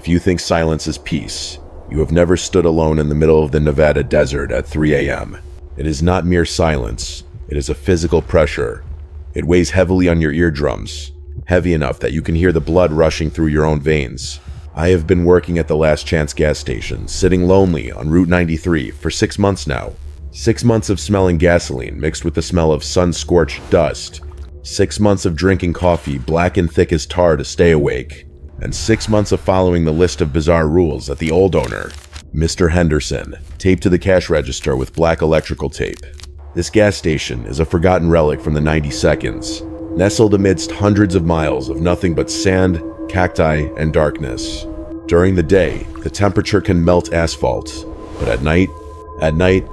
If you think silence is peace, you have never stood alone in the middle of the Nevada desert at 3 a.m. It is not mere silence, it is a physical pressure. It weighs heavily on your eardrums, heavy enough that you can hear the blood rushing through your own veins. I have been working at the Last Chance gas station, sitting lonely on Route 93 for 6 months now. 6 months of smelling gasoline mixed with the smell of sun-scorched dust. 6 months of drinking coffee black and thick as tar to stay awake. And 6 months of following the list of bizarre rules that the old owner, Mr. Henderson, taped to the cash register with black electrical tape. This gas station is a forgotten relic from the 90 seconds, nestled amidst hundreds of miles of nothing but sand, cacti, and darkness. During the day, the temperature can melt asphalt, but at night,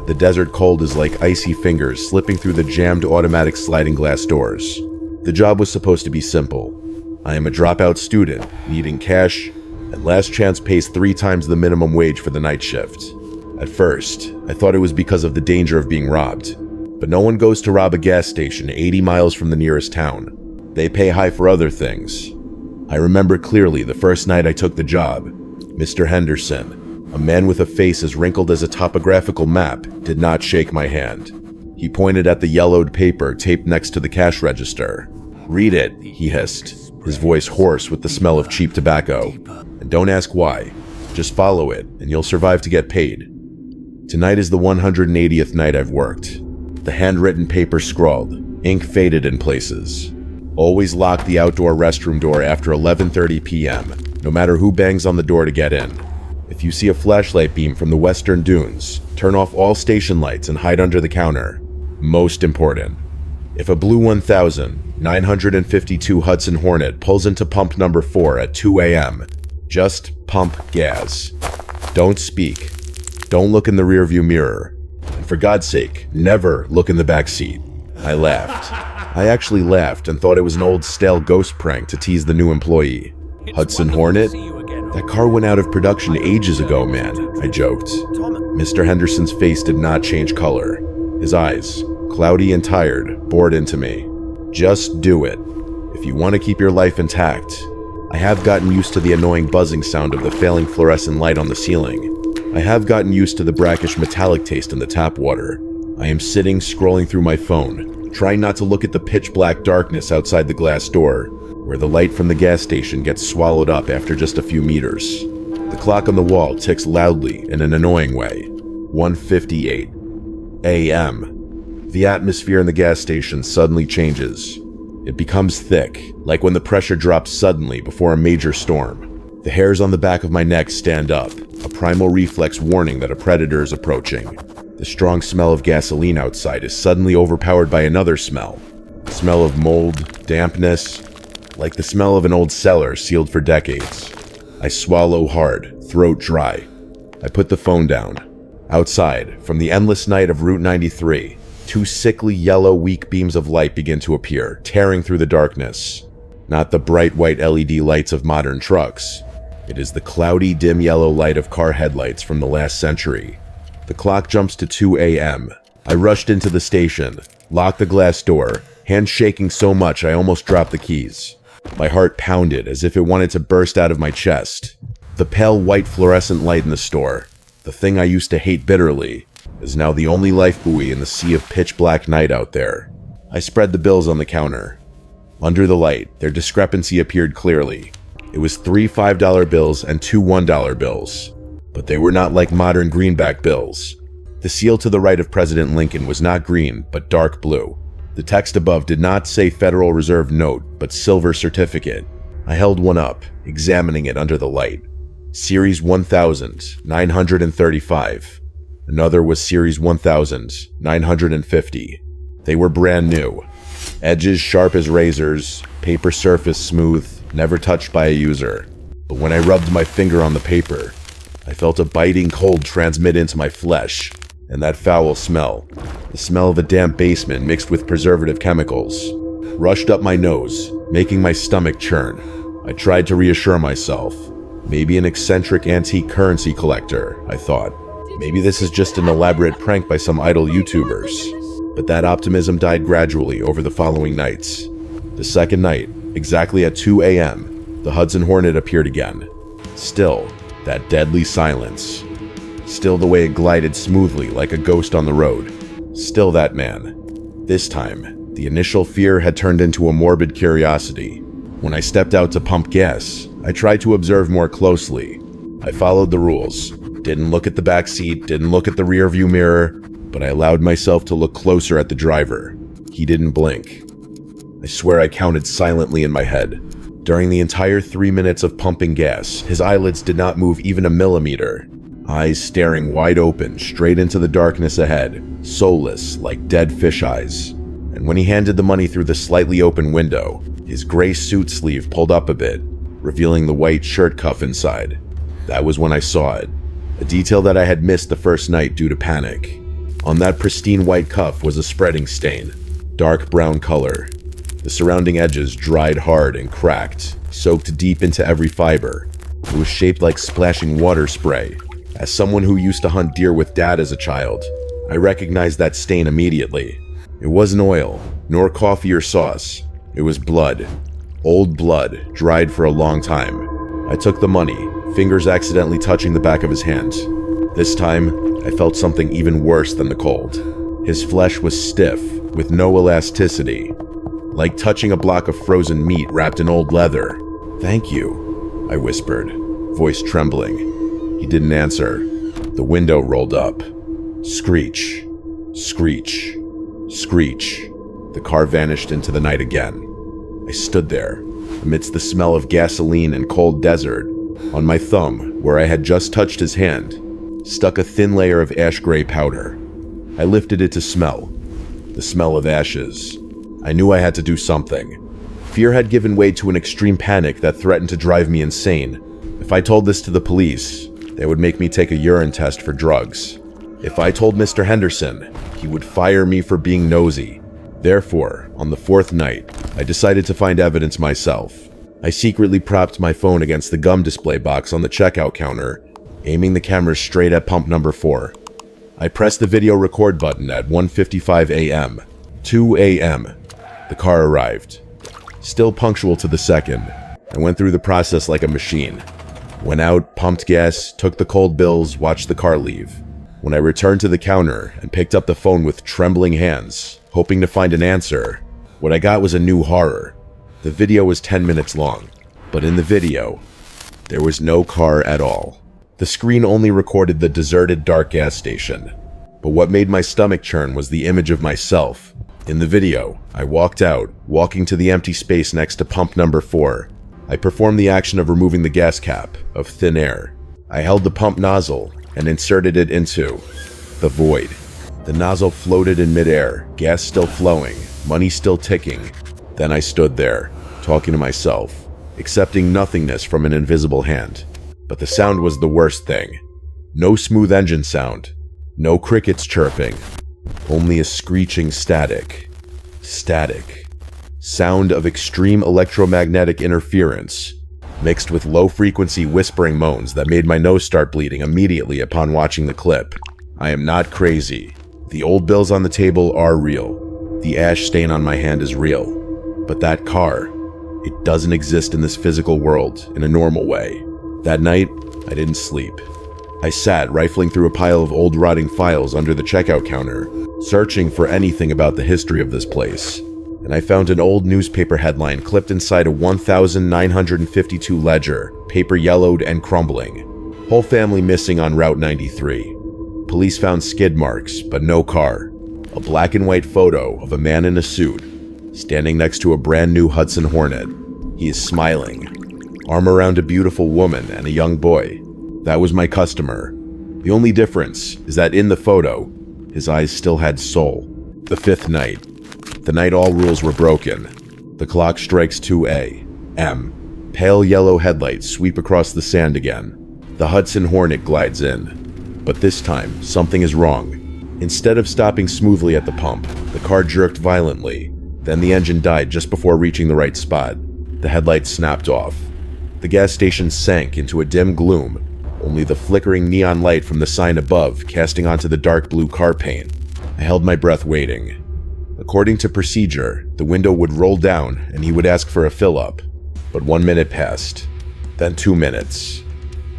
the desert cold is like icy fingers slipping through the jammed automatic sliding glass doors. The job was supposed to be simple. I am a dropout student, needing cash, and Last Chance pays 3 times the minimum wage for the night shift. At first, I thought it was because of the danger of being robbed. But no one goes to rob a gas station 80 miles from the nearest town. They pay high for other things. I remember clearly the first night I took the job. Mr. Henderson, a man with a face as wrinkled as a topographical map, did not shake my hand. He pointed at the yellowed paper taped next to the cash register. "Read it," he hissed, his voice hoarse with the smell of cheap tobacco. "And don't ask why. Just follow it, and you'll survive to get paid." Tonight is the 180th night I've worked. The handwritten paper scrawled, ink faded in places. Always lock the outdoor restroom door after 11:30 p.m., no matter who bangs on the door to get in. If you see a flashlight beam from the western dunes, turn off all station lights and hide under the counter. Most important. If a blue 1952 Hudson Hornet pulls into pump number 4 at 2 a.m., just pump gas. Don't speak. Don't look in the rearview mirror. And for God's sake, never look in the back seat. I laughed. I actually laughed and thought it was an old stale ghost prank to tease the new employee. Hudson Hornet? That car went out of production ages ago, man, I joked. Mr. Henderson's face did not change color. His eyes, cloudy and tired, bored into me. Just do it. If you want to keep your life intact. I have gotten used to the annoying buzzing sound of the failing fluorescent light on the ceiling. I have gotten used to the brackish metallic taste in the tap water. I am sitting scrolling through my phone, trying not to look at the pitch black darkness outside the glass door, where the light from the gas station gets swallowed up after just a few meters. The clock on the wall ticks loudly in an annoying way. 1:58 a.m. The atmosphere in the gas station suddenly changes. It becomes thick, like when the pressure drops suddenly before a major storm. The hairs on the back of my neck stand up, a primal reflex warning that a predator is approaching. The strong smell of gasoline outside is suddenly overpowered by another smell. The smell of mold, dampness, like the smell of an old cellar sealed for decades. I swallow hard, throat dry. I put the phone down. Outside, from the endless night of Route 93, 2 sickly yellow weak beams of light begin to appear, tearing through the darkness. Not the bright white LED lights of modern trucks. It is the cloudy, dim yellow light of car headlights from the last century. The clock jumps to 2 a.m. I rushed into the station, locked the glass door, hands shaking so much I almost dropped the keys. My heart pounded as if it wanted to burst out of my chest. The pale white fluorescent light in the store, the thing I used to hate bitterly, is now the only life buoy in the sea of pitch black night out there. I spread the bills on the counter. Under the light, their discrepancy appeared clearly. It was 3 $5 bills and 2 $1 bills. But they were not like modern greenback bills. The seal to the right of President Lincoln was not green, but dark blue. The text above did not say Federal Reserve note, but silver certificate. I held one up, examining it under the light. Series 1935. Another was Series 1950. They were brand new. Edges sharp as razors, paper surface smooth, never touched by a user. But when I rubbed my finger on the paper, I felt a biting cold transmit into my flesh, and that foul smell, the smell of a damp basement mixed with preservative chemicals, rushed up my nose, making my stomach churn. I tried to reassure myself. Maybe an eccentric antique currency collector, I thought. Maybe this is just an elaborate prank by some idle YouTubers. But that optimism died gradually over the following nights. The second night, exactly at 2 a.m., the Hudson Hornet appeared again. Still, that deadly silence. Still the way it glided smoothly like a ghost on the road. Still that man. This time, the initial fear had turned into a morbid curiosity. When I stepped out to pump gas, I tried to observe more closely. I followed the rules. Didn't look at the back seat, didn't look at the rear view mirror, but I allowed myself to look closer at the driver. He didn't blink. I swear I counted silently in my head. During the entire 3 minutes of pumping gas, his eyelids did not move even a millimeter. Eyes staring wide open, straight into the darkness ahead, soulless like dead fish eyes. And when he handed the money through the slightly open window, his gray suit sleeve pulled up a bit, revealing the white shirt cuff inside. That was when I saw it. A detail that I had missed the first night due to panic. On that pristine white cuff was a spreading stain, dark brown color. The surrounding edges dried hard and cracked, soaked deep into every fiber. It was shaped like splashing water spray. As someone who used to hunt deer with Dad as a child, I recognized that stain immediately. It wasn't oil, nor coffee or sauce. It was blood. Old blood, dried for a long time. I took the money, fingers accidentally touching the back of his hand. This time, I felt something even worse than the cold. His flesh was stiff, with no elasticity, like touching a block of frozen meat wrapped in old leather. "Thank you," I whispered, voice trembling. He didn't answer. The window rolled up. Screech, screech, screech. The car vanished into the night again. I stood there, amidst the smell of gasoline and cold desert. On my thumb, where I had just touched his hand, stuck a thin layer of ash-gray powder. I lifted it to smell. The smell of ashes. I knew I had to do something. Fear had given way to an extreme panic that threatened to drive me insane. If I told this to the police, they would make me take a urine test for drugs. If I told Mr. Henderson, he would fire me for being nosy. Therefore, on the fourth night, I decided to find evidence myself. I secretly propped my phone against the gum display box on the checkout counter, aiming the camera straight at pump number 4. I pressed the video record button at 1:55 a.m. 2 a.m. The car arrived. Still punctual to the second. I went through the process like a machine. Went out, pumped gas, took the cold bills, watched the car leave. When I returned to the counter and picked up the phone with trembling hands, hoping to find an answer, what I got was a new horror. The video was 10 minutes long, but in the video, there was no car at all. The screen only recorded the deserted dark gas station. But what made my stomach churn was the image of myself. In the video, I walked out, walking to the empty space next to pump number 4. I performed the action of removing the gas cap, of thin air. I held the pump nozzle and inserted it into the void. The nozzle floated in midair, gas still flowing, money still ticking. Then I stood there, talking to myself, accepting nothingness from an invisible hand. But the sound was the worst thing. No smooth engine sound, no crickets chirping, only a screeching static. Static. Sound of extreme electromagnetic interference, mixed with low-frequency whispering moans that made my nose start bleeding immediately upon watching the clip. I am not crazy. The old bills on the table are real. The ash stain on my hand is real. But that car, it doesn't exist in this physical world in a normal way. That night, I didn't sleep. I sat rifling through a pile of old rotting files under the checkout counter, searching for anything about the history of this place. And I found an old newspaper headline clipped inside a 1952 ledger, paper yellowed and crumbling. Whole family missing on Route 93. Police found skid marks, but no car. A black and white photo of a man in a suit, standing next to a brand new Hudson Hornet. He is smiling, arm around a beautiful woman and a young boy. That was my customer. The only difference is that in the photo, his eyes still had soul. The fifth night. The night all rules were broken. The clock strikes 2 a.m. Pale yellow headlights sweep across the sand again. The Hudson Hornet glides in. But this time, something is wrong. Instead of stopping smoothly at the pump, the car jerked violently. Then the engine died just before reaching the right spot. The headlights snapped off. The gas station sank into a dim gloom, only the flickering neon light from the sign above casting onto the dark blue car paint. I held my breath waiting. According to procedure, the window would roll down and he would ask for a fill-up. But 1 minute passed, then 2 minutes,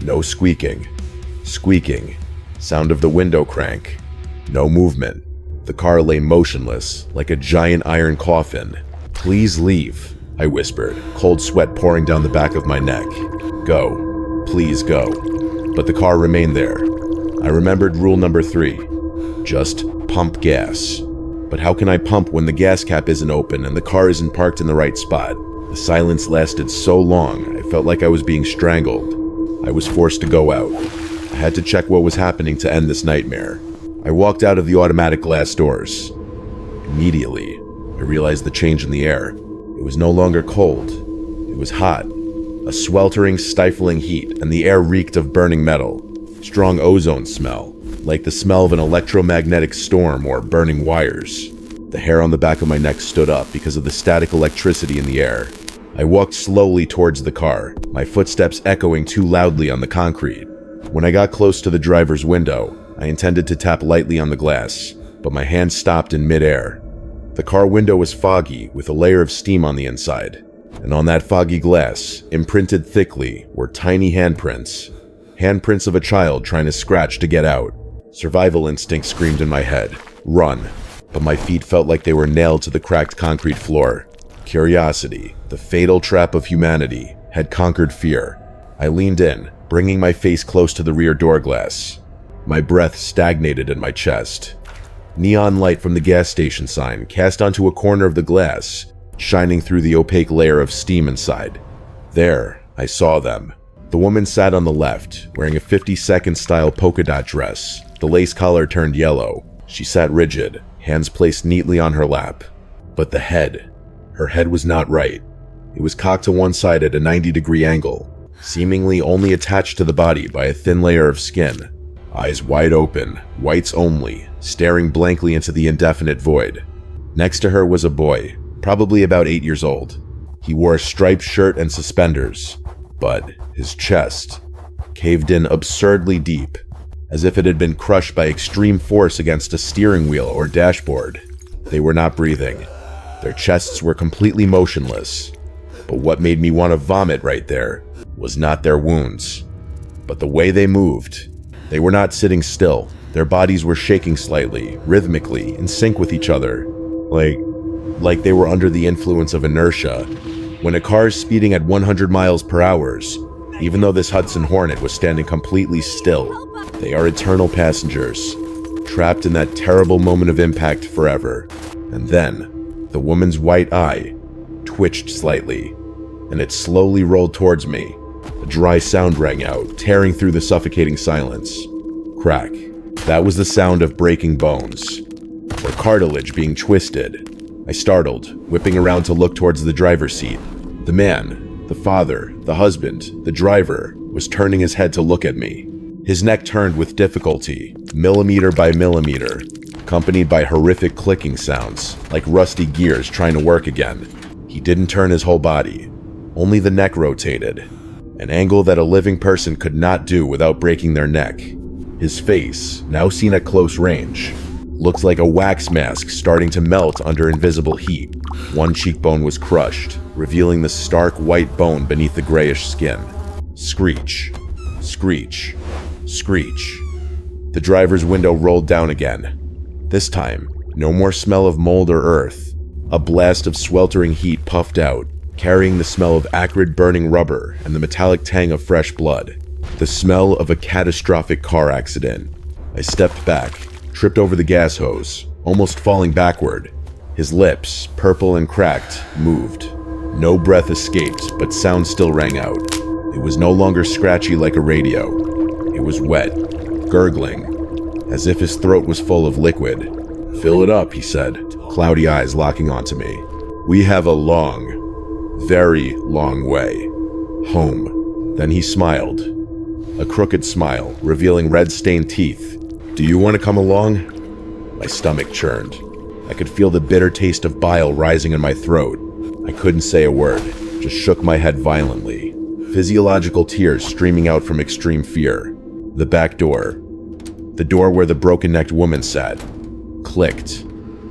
No squeaking. Squeaking. Sound of the window crank. No movement. The car lay motionless, like a giant iron coffin. "Please leave," I whispered, cold sweat pouring down the back of my neck. "Go. Please go." But the car remained there. I remembered rule number 3. Just pump gas. But how can I pump when the gas cap isn't open and the car isn't parked in the right spot? The silence lasted so long, I felt like I was being strangled. I was forced to go out. I had to check what was happening to end this nightmare. I walked out of the automatic glass doors. Immediately, I realized the change in the air. It was no longer cold. It was hot. A sweltering, stifling heat, and the air reeked of burning metal. Strong ozone smell, like the smell of an electromagnetic storm or burning wires. The hair on the back of my neck stood up because of the static electricity in the air. I walked slowly towards the car, my footsteps echoing too loudly on the concrete. When I got close to the driver's window, I intended to tap lightly on the glass, but my hand stopped in midair. The car window was foggy, with a layer of steam on the inside, and on that foggy glass, imprinted thickly, were tiny handprints. Handprints of a child trying to scratch to get out. Survival instinct screamed in my head, "Run!" But my feet felt like they were nailed to the cracked concrete floor. Curiosity, the fatal trap of humanity, had conquered fear. I leaned in, bringing my face close to the rear door glass. My breath stagnated in my chest. Neon light from the gas station sign cast onto a corner of the glass, shining through the opaque layer of steam inside. There, I saw them. The woman sat on the left, wearing a 50-second style polka dot dress. The lace collar turned yellow. She sat rigid, hands placed neatly on her lap. But the head, her head was not right. It was cocked to one side at a 90-degree angle, seemingly only attached to the body by a thin layer of skin. Eyes wide open, whites only, staring blankly into the indefinite void. Next to her was a boy, probably about 8 years old. He wore a striped shirt and suspenders, but his chest caved in absurdly deep, as if it had been crushed by extreme force against a steering wheel or dashboard. They were not breathing. Their chests were completely motionless. But what made me want to vomit right there was not their wounds, but the way they moved. They were not sitting still. Their bodies were shaking slightly, rhythmically, in sync with each other, like they were under the influence of inertia. When a car is speeding at 100 miles per hour, even though this Hudson Hornet was standing completely still, they are eternal passengers, trapped in that terrible moment of impact forever. And then, the woman's white eye twitched slightly, and it slowly rolled towards me. A dry sound rang out, tearing through the suffocating silence. Crack. That was the sound of breaking bones, or cartilage being twisted. I startled, whipping around to look towards the driver's seat. The man, the father, the husband, the driver, was turning his head to look at me. His neck turned with difficulty, millimeter by millimeter, accompanied by horrific clicking sounds, like rusty gears trying to work again. He didn't turn his whole body. Only the neck rotated, an angle that a living person could not do without breaking their neck. His face, now seen at close range, looked like a wax mask starting to melt under invisible heat. One cheekbone was crushed, revealing the stark white bone beneath the grayish skin. Screech, screech, screech. The driver's window rolled down again. This time, no more smell of mold or earth. A blast of sweltering heat puffed out, carrying the smell of acrid burning rubber and the metallic tang of fresh blood. The smell of a catastrophic car accident. I stepped back, tripped over the gas hose, almost falling backward. His lips, purple and cracked, moved. No breath escaped, but sound still rang out. It was no longer scratchy like a radio. It was wet, gurgling, as if his throat was full of liquid. "Fill it up," he said, cloudy eyes locking onto me. "We have a long, very long way home." Then he smiled. A crooked smile, revealing red-stained teeth. "Do you want to come along?" My stomach churned. I could feel the bitter taste of bile rising in my throat. I couldn't say a word, just shook my head violently. Physiological tears streaming out from extreme fear. The back door. The door where the broken-necked woman sat. Clicked.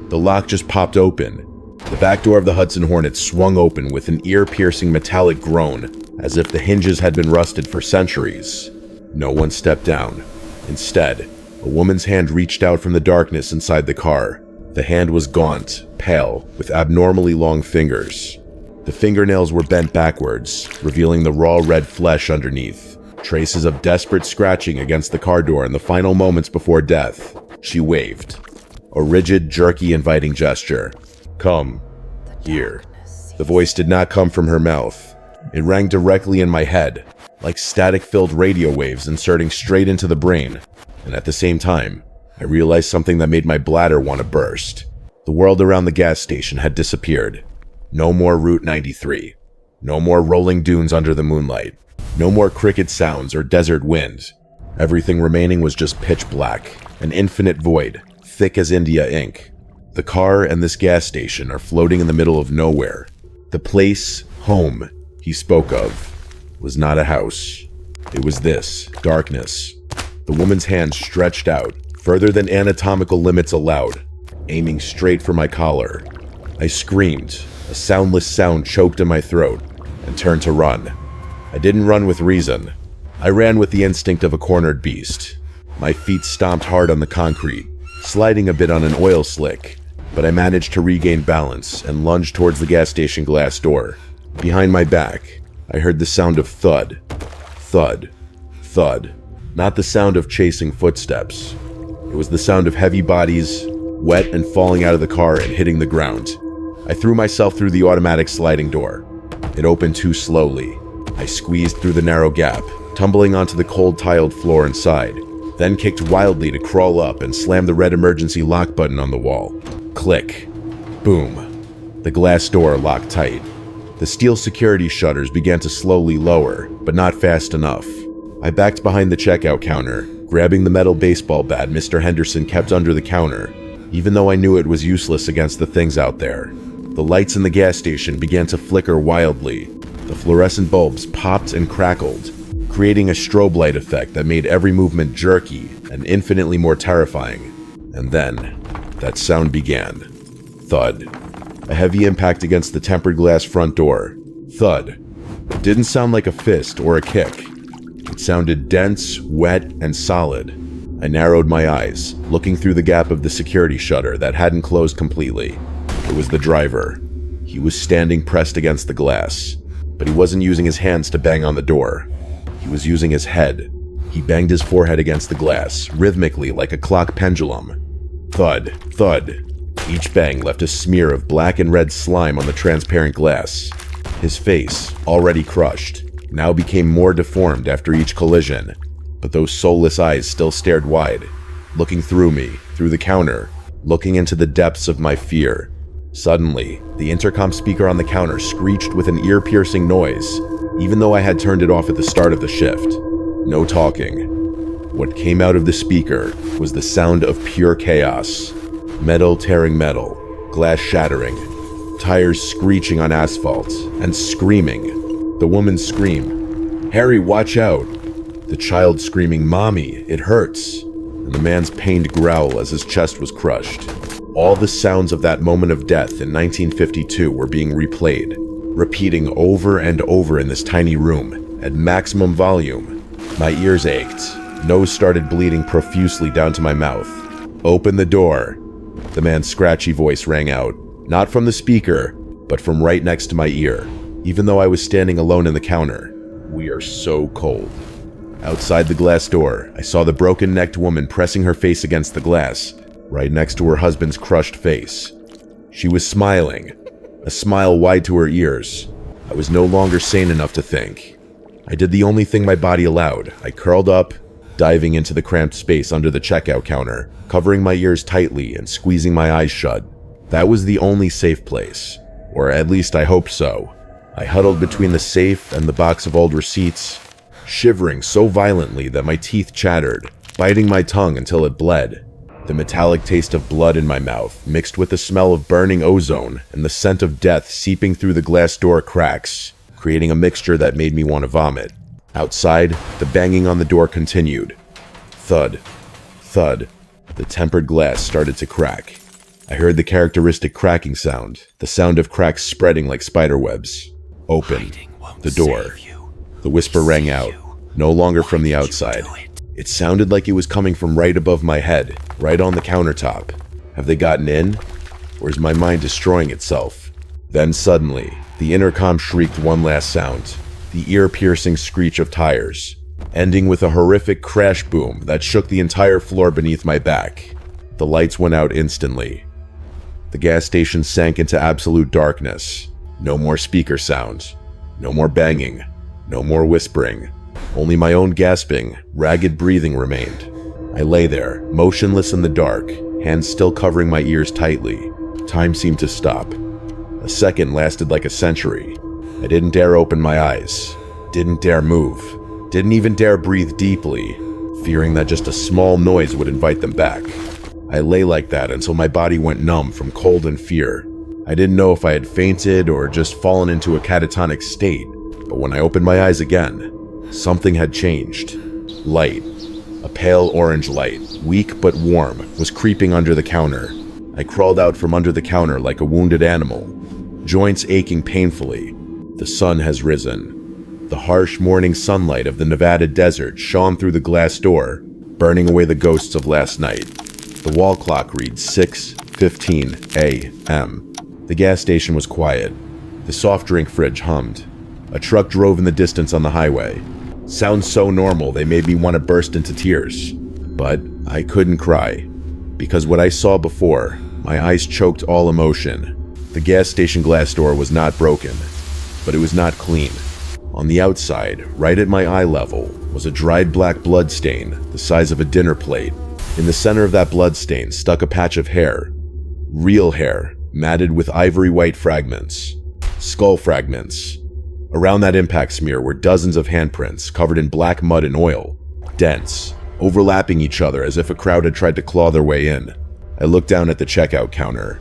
The lock just popped open. The back door of the Hudson Hornet swung open with an ear-piercing metallic groan, as if the hinges had been rusted for centuries. No one stepped down. Instead, a woman's hand reached out from the darkness inside the car. The hand was gaunt, pale, with abnormally long fingers. The fingernails were bent backwards, revealing the raw red flesh underneath. Traces of desperate scratching against the car door in the final moments before death. She waved. A rigid, jerky, inviting gesture. Come. Here. The voice did not come from her mouth. It rang directly in my head, like static-filled radio waves inserting straight into the brain. And at the same time, I realized something that made my bladder want to burst. The world around the gas station had disappeared. No more Route 93. No more rolling dunes under the moonlight. No more cricket sounds or desert wind. Everything remaining was just pitch black, an infinite void, thick as India ink. The car and this gas station are floating in the middle of nowhere. The place, home, he spoke of, was not a house. It was this, darkness. The woman's hand stretched out, further than anatomical limits allowed, aiming straight for my collar. I screamed, a soundless sound choked in my throat, and turned to run. I didn't run with reason. I ran with the instinct of a cornered beast. My feet stomped hard on the concrete, sliding a bit on an oil slick, but I managed to regain balance and lunge towards the gas station glass door. Behind my back, I heard the sound of thud, thud, thud. Not the sound of chasing footsteps. It was the sound of heavy bodies, wet and falling out of the car and hitting the ground. I threw myself through the automatic sliding door. It opened too slowly. I squeezed through the narrow gap, tumbling onto the cold tiled floor inside, then kicked wildly to crawl up and slam the red emergency lock button on the wall. Click. Boom. The glass door locked tight. The steel security shutters began to slowly lower, but not fast enough. I backed behind the checkout counter, grabbing the metal baseball bat Mr. Henderson kept under the counter, even though I knew it was useless against the things out there. The lights in the gas station began to flicker wildly. The fluorescent bulbs popped and crackled, creating a strobe light effect that made every movement jerky and infinitely more terrifying. And then, that sound began. Thud. A heavy impact against the tempered glass front door. Thud. It didn't sound like a fist or a kick. It sounded dense, wet, and solid. I narrowed my eyes, looking through the gap of the security shutter that hadn't closed completely. It was the driver. He was standing pressed against the glass, but he wasn't using his hands to bang on the door. He was using his head. He banged his forehead against the glass, rhythmically like a clock pendulum. Thud, thud. Each bang left a smear of black and red slime on the transparent glass. His face, already crushed, now became more deformed after each collision, but those soulless eyes still stared wide, looking through me, through the counter, looking into the depths of my fear. Suddenly, the intercom speaker on the counter screeched with an ear-piercing noise, even though I had turned it off at the start of the shift. No talking. What came out of the speaker was the sound of pure chaos. Metal tearing metal, glass shattering, tires screeching on asphalt, and screaming. The woman's scream, "Harry, watch out!" The child screaming, "Mommy, it hurts!" And the man's pained growl as his chest was crushed. All the sounds of that moment of death in 1952 were being replayed, repeating over and over in this tiny room, at maximum volume. My ears ached, nose started bleeding profusely down to my mouth. "Open the door!" The man's scratchy voice rang out, not from the speaker, but from right next to my ear, even though I was standing alone in the counter. "We are so cold." Outside the glass door, I saw the broken-necked woman pressing her face against the glass, right next to her husband's crushed face. She was smiling, a smile wide to her ears. I was no longer sane enough to think. I did the only thing my body allowed. I curled up, diving into the cramped space under the checkout counter, covering my ears tightly and squeezing my eyes shut. That was the only safe place, or at least I hoped so. I huddled between the safe and the box of old receipts, shivering so violently that my teeth chattered, biting my tongue until it bled. The metallic taste of blood in my mouth, mixed with the smell of burning ozone and the scent of death seeping through the glass door cracks, creating a mixture that made me want to vomit. Outside, the banging on the door continued. Thud, thud. The tempered glass started to crack. I heard the characteristic cracking sound, the sound of cracks spreading like spider webs. Open the door. The whisper rang out. no longer from the outside. It sounded like it was coming from right above my head, right on the countertop. Have they gotten in? Or is my mind destroying itself? Then suddenly, the intercom shrieked one last sound, the ear-piercing screech of tires, ending with a horrific crash boom that shook the entire floor beneath my back. The lights went out instantly. The gas station sank into absolute darkness. No more speaker sound. No more banging. No more whispering. Only my own gasping, ragged breathing remained. I lay there, motionless in the dark, hands still covering my ears tightly. Time seemed to stop. A second lasted like a century. I didn't dare open my eyes. Didn't dare move. Didn't even dare breathe deeply, fearing that just a small noise would invite them back. I lay like that until my body went numb from cold and fear. I didn't know if I had fainted or just fallen into a catatonic state, but when I opened my eyes again, something had changed. Light, a pale orange light, weak but warm, was creeping under the counter. I crawled out from under the counter like a wounded animal, joints aching painfully. The sun has risen. The harsh morning sunlight of the Nevada desert shone through the glass door, burning away the ghosts of last night. The wall clock reads 6:15 a.m. The gas station was quiet. The soft drink fridge hummed. A truck drove in the distance on the highway. Sounds so normal they made me want to burst into tears. But I couldn't cry, because what I saw before, my eyes choked all emotion. The gas station glass door was not broken, but it was not clean. On the outside, right at my eye level, was a dried black blood stain the size of a dinner plate. In the center of that blood stain stuck a patch of hair. Real hair, matted with ivory white fragments. Skull fragments. Around that impact smear were dozens of handprints covered in black mud and oil. Dense, overlapping each other as if a crowd had tried to claw their way in. I looked down at the checkout counter.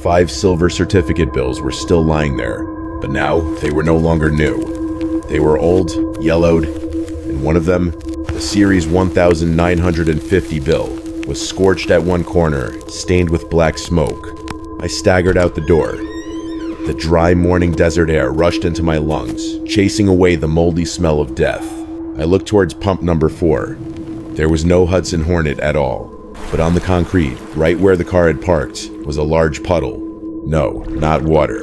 5 silver certificate bills were still lying there, but now they were no longer new. They were old, yellowed, and one of them, the Series 1950 bill, was scorched at one corner, stained with black smoke. I staggered out the door. The dry morning desert air rushed into my lungs, chasing away the moldy smell of death. I looked towards pump number 4. There was no Hudson Hornet at all, but on the concrete, right where the car had parked, was a large puddle. No, not water.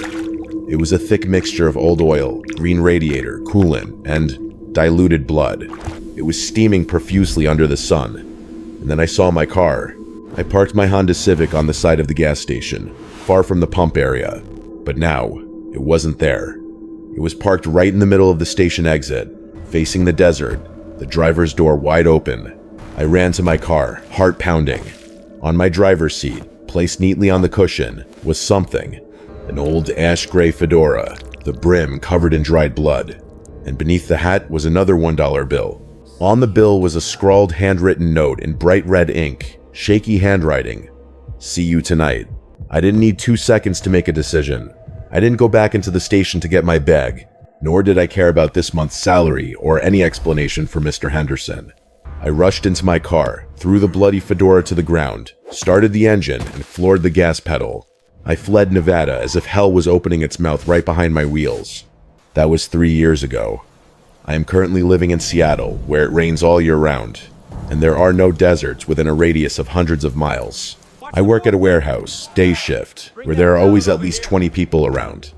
It was a thick mixture of old oil, green radiator, coolant, and diluted blood. It was steaming profusely under the sun. And then I saw my car. I parked my Honda Civic on the side of the gas station, far from the pump area. But now, it wasn't there. It was parked right in the middle of the station exit, facing the desert, the driver's door wide open. I ran to my car, heart pounding. On my driver's seat, placed neatly on the cushion, was something. An old ash-gray fedora, the brim covered in dried blood. And beneath the hat was another $1 bill. On the bill was a scrawled handwritten note in bright red ink, shaky handwriting. See you tonight. I didn't need 2 seconds to make a decision. I didn't go back into the station to get my bag, nor did I care about this month's salary or any explanation for Mr. Henderson. I rushed into my car, threw the bloody fedora to the ground, started the engine, and floored the gas pedal. I fled Nevada as if hell was opening its mouth right behind my wheels. That was 3 years ago. I am currently living in Seattle, where it rains all year round, and there are no deserts within a radius of hundreds of miles. I work at a warehouse, day shift, where there are always at least 20 people around.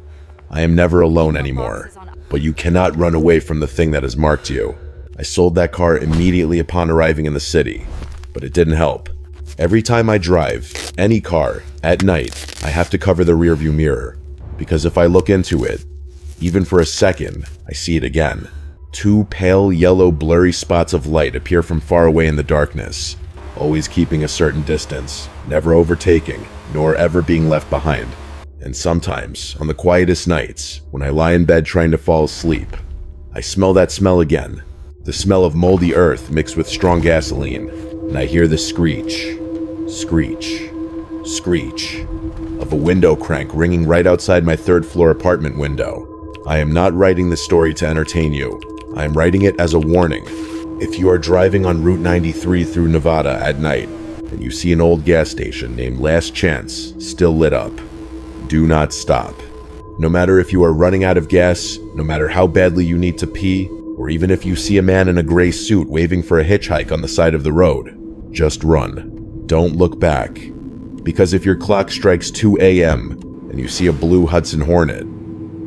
I am never alone anymore, but you cannot run away from the thing that has marked you. I sold that car immediately upon arriving in the city, but it didn't help. Every time I drive, any car, at night, I have to cover the rearview mirror, because if I look into it, even for a second, I see it again. 2 pale yellow blurry spots of light appear from far away in the darkness, always keeping a certain distance, never overtaking, nor ever being left behind. And sometimes, on the quietest nights, when I lie in bed trying to fall asleep, I smell that smell again, the smell of moldy earth mixed with strong gasoline, and I hear the screech, screech, screech, of a window crank ringing right outside my 3rd floor apartment window. I am not writing this story to entertain you. I am writing it as a warning. If you are driving on Route 93 through Nevada at night, and you see an old gas station named Last Chance still lit up, do not stop. No matter if you are running out of gas, no matter how badly you need to pee, or even if you see a man in a gray suit waving for a hitchhike on the side of the road, just run. Don't look back. Because if your clock strikes 2 a.m. and you see a blue Hudson Hornet,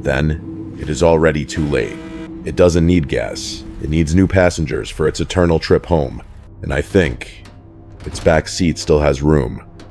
then it is already too late. It doesn't need gas. It needs new passengers for its eternal trip home. And I think its back seat still has room.